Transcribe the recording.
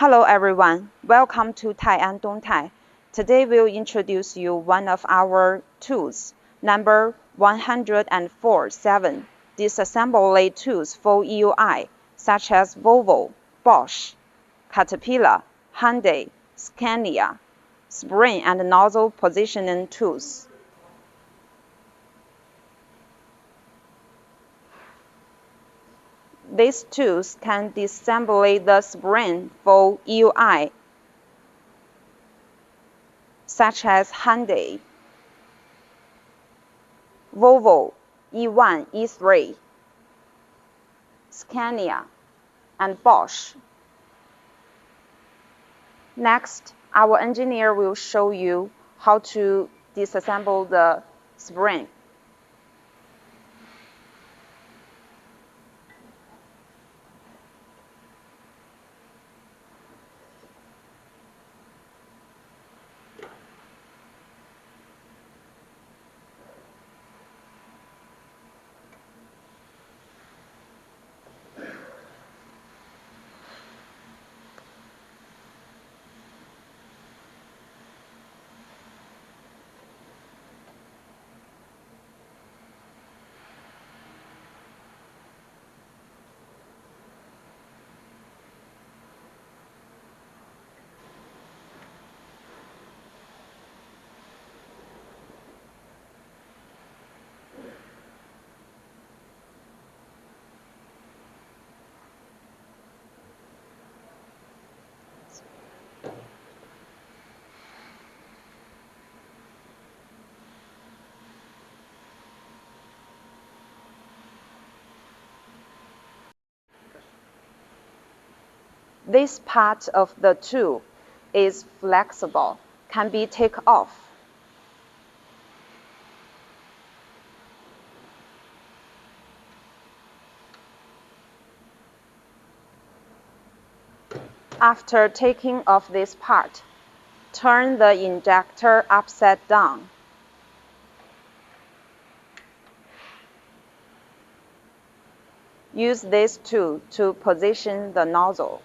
Hello everyone, welcome to Tai'an Dongtai. Today we'll introduce you one of our tools, number 147, disassembly tools for EUI, such as Volvo, BOSCH, Caterpillar, Hyundai, SCANIA, spring and nozzle positioning tools. These tools can disassemble the spring for EUI, such as Hyundai, Volvo E1, E3, SCANIA, and BOSCH. Next, our engineer will show you how to disassemble the spring. This part of the tool is flexible, can be taken off. After taking off this part, turn the injector upside down. Use this tool to position the nozzle.